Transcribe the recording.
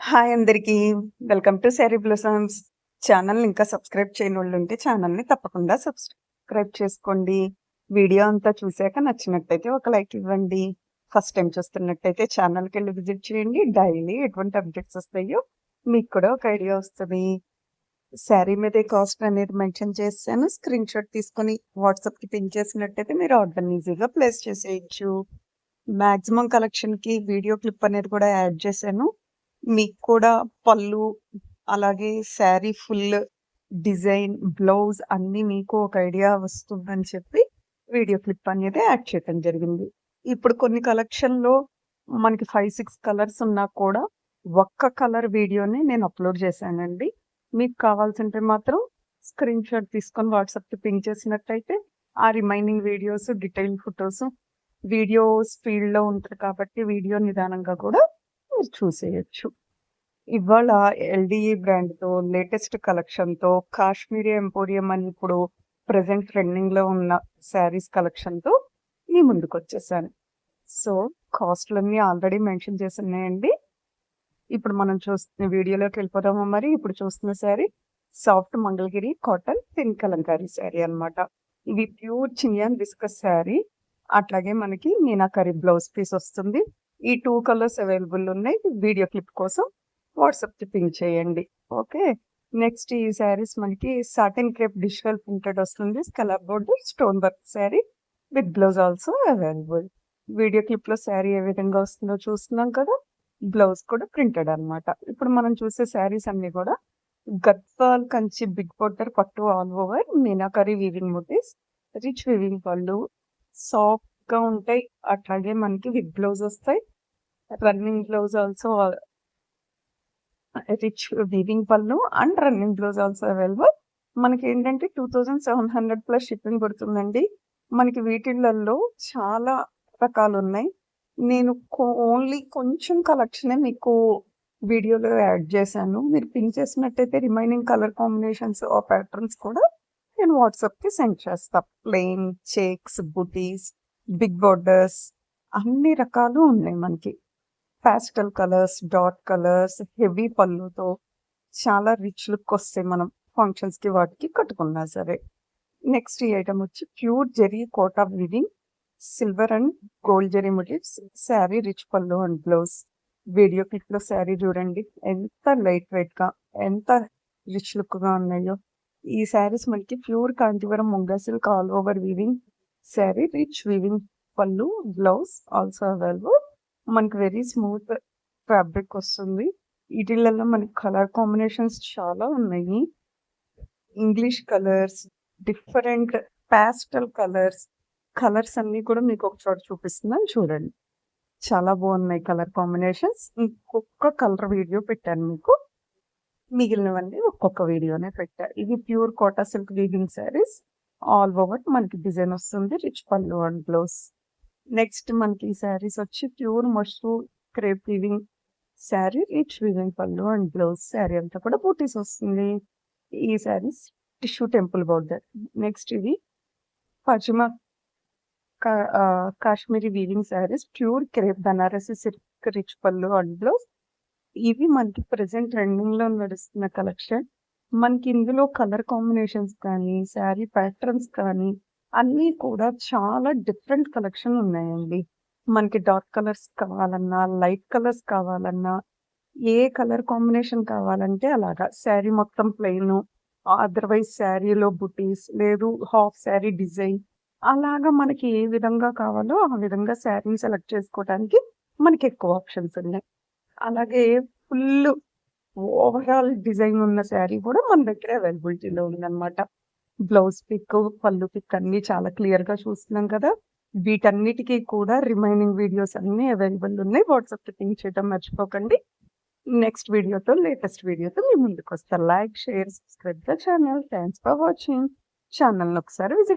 Hi అందరికీ. Welcome to sari blossoms. ఛానల్‌ని ఇంకా సబ్స్క్రైబ్ చేయనోళ్ళుంటే ఛానల్‌ని తప్పకుండా సబ్స్క్రైబ్ చేసుకోండి. వీడియో అంతా చూసాక నచ్చినట్టయితే ఒక లైక్ ఇవ్వండి. ఫస్ట్ టైమ్ చూస్తున్నట్టయితే ఛానల్‌కెళ్ళి విజిట్ చేయండి. డైలీ ఎటువంటి అప్డేట్స్ వస్తాయో మీకు కూడా ఒక ఐడియా వస్తది. శారీ మీదే కాస్ట్ అనేది మెన్షన్ చేశాను. స్క్రీన్‌షాట్ తీసుకొని వాట్సాప్‌కి పిన్ చేసినట్టయితే మీరు ఆర్డర్‌ని ఈజీగా ప్లేస్ చేసేయొచ్చు. మాక్సిమం కలెక్షన్‌కి వీడియో క్లిప్ అనేది కూడా యాడ్ చేశాను. మీకు కూడా పళ్ళు, అలాగే శారీ ఫుల్ డిజైన్, బ్లౌజ్ అన్నీ మీకు ఒక ఐడియా వస్తుందని చెప్పి వీడియో క్లిప్ అనేది యాడ్ చేయటం జరిగింది. ఇప్పుడు కొన్ని కలెక్షన్‌లో మనకి 5, 6 కలర్స్ ఉన్నా కూడా ఒక్క కలర్ వీడియోని నేను అప్‌లోడ్ చేశానండి. మీకు కావాల్సుంటే మాత్రం స్క్రీన్‌షాట్ తీసుకొని వాట్సాప్‌కి పింగ్ చేసినట్టయితే ఆ remaining videos, detail photos video స్పీడ్‌లో ఉంటది కాబట్టి వీడియో నిదానంగా కూడా మీరు చూసేయొచ్చు. ఇవాళ ఎల్‌డిఈ బ్రాండ్‌తో లేటెస్ట్ కలెక్షన్‌తో కాశ్మీరీ ఎంపోరియం అని ఇప్పుడు ప్రెజెంట్ ట్రెండింగ్‌లో ఉన్న శారీస్ కలెక్షన్‌తో మీ ముందుకొచ్చేసాను. సో, కాస్ట్‌లన్నీ ఆల్రెడీ మెన్షన్ చేసున్నాయండి. ఇప్పుడు మనం చూస్తున్న వీడియోలోకి వెళ్ళిపోదామా మరి? ఇప్పుడు చూస్తున్న sari soft Mangalagiri cotton thin Kalamkari sari అన్నమాట. ఇది ప్యూర్ చినియన్ విస్కస్ శారీ. అట్లాగే మనకి మీనాకరీ బ్లౌజ్ పీస్ వస్తుంది. ఈ 2 కలర్స్ అవైలబుల్ ఉన్నాయి. వీడియో క్లిప్ కోసం వాట్సాప్‌కి పింగ్ చేయండి. ఓకే. నెక్స్ట్ ఈ శారీస్ మనకి సాటిన్ క్రేప్ డిజిటల్ ప్రింటెడ్ వస్తుంది. Scallop border stone work sari with blouse also available. Video క్లిప్‌లో శారీ ఏ విధంగా వస్తుందో చూస్తున్నాం కదా! బ్లౌజ్ కూడా ప్రింటెడ్ అన్నమాట. ఇప్పుడు మనం చూసే శారీస్ అన్నీ కూడా గద్వాల్ కంచి బిగ్ బోర్డర్ పట్టు all over meenakari weaving motifs, rich weaving pallu, సాఫ్ట్‌గా ఉంటాయి. అట్లాగే మనకి విత్ బ్లౌజ్ వస్తాయి. Running blouse also rich weaving pallu and running blouse also available. మనకేంటంటే 2700 ప్లస్ షిప్పింగ్ పడుతుందండి. మనకి వీటిళ్ళల్లో చాలా రకాలున్నాయి. నేను ఓన్లీ కొంచెం కలెక్షనే మీకు వీడియోలో యాడ్ చేశాను. మీరు పిన్ చేసినట్టయితే రిమైనింగ్ కలర్ కాంబినేషన్స్ ఆ ప్యాటర్న్స్ కూడా నేను వాట్సాప్‌కి సెండ్ చేస్తా. Plain, checks, butis, big borders అన్ని రకాలు ఉన్నాయి మనకి. Pastel colours, dark colours, heavy పళ్ళుతో చాలా రిచ్ లుక్ వస్తాయి మనం ఫంక్షన్స్‌కి వాటికి కట్టుకున్నా సరే. నెక్స్ట్ ఈ ఐటెమ్ వచ్చి pure zari Kota weaving, silver and gold zari motifs, sari rich pallu and blouse. Video క్లిప్‌లో శారీ చూడండి. ఎంత లైట్ వెయిట్‌గా, ఎంత రిచ్ లుక్‌గా ఉన్నాయో. ఈ శారీస్ మనకి pure Kanchivaram munga silk all over weaving sari, rich weaving pallu, blouse also available. మనకి వెరీ స్మూత్ ఫ్యాబ్రిక్ వస్తుంది. ఈటిలలో మనకి కలర్ కాంబినేషన్స్ చాలా ఉన్నాయి. English colours, different pastel colours, colours అన్నీ కూడా మీకు ఒక చోట చూపిస్తున్నాను చూడండి. చాలా బాగున్నాయి కలర్ కాంబినేషన్స్. ఇంకొక కలర్ వీడియో పెట్టాను మీకు. మిగిలినవన్నీ ఒక్కొక్క వీడియోనే పెట్టా. ఇది pure Kota silk weaving saris. All over మనకి డిజైన్ వస్తుంది. Rich pallu and blouse. Next మనకి ఈ శారీస్ వచ్చి pure mashru crepe weaving sari, rich weaving pallu and blouse. Sari అంతా కూడా బూటీస్ వస్తుంది. ఈ saris tissue temple border. Next ఇది పశ్చిమ Kashmiri weaving saris, pure crepe Banarasi silk rich pallu and blouse. ఇవి మనకి ప్రెజెంట్ ట్రెండింగ్‌లో నడుస్తున్న కలెక్షన్. మనకి ఇందులో కలర్ కాంబినేషన్స్ కానీ, శారీ ప్యాటర్న్స్ కానీ అన్నీ కూడా చాలా డిఫరెంట్ కలెక్షన్ ఉన్నాయండి. మనకి డార్క్ కలర్స్ కావాలన్నా, లైట్ కలర్స్ కావాలన్నా, ఏ కలర్ కాంబినేషన్ కావాలంటే అలాగా. శారీ మొత్తం ప్లెయిను, అదర్‌వైజ్ శారీలో బుటీస్, లేదు హాఫ్ శారీ డిజైన్ అలాగా మనకి ఏ విధంగా కావాలో ఆ విధంగా శారీని సెలెక్ట్ చేసుకోవడానికి మనకి ఎక్కువ ఆప్షన్స్ ఉన్నాయి. అలాగే ఫుల్లు ఓవరాల్ డిజైన్ ఉన్న శారీ కూడా మన దగ్గర అవైలబిలిటీలో ఉందన్నమాట. బ్లౌజ్ పిక్, పళ్ళు పిక్ అన్నీ చాలా క్లియర్‌గా చూస్తున్నాం కదా! వీటన్నిటికి కూడా రిమైనింగ్ వీడియోస్ అన్నీ అవైలబుల్ ఉన్నాయి. వాట్సాప్‌కి పింగ్ చేయడం మర్చిపోకండి. నెక్స్ట్ వీడియోతో, లేటెస్ట్ వీడియోతో మీ ముందుకొస్తా. Like, share, subscribe the channel. Thanks for watching. ఛానల్‌ని ఒకసారి విజిట్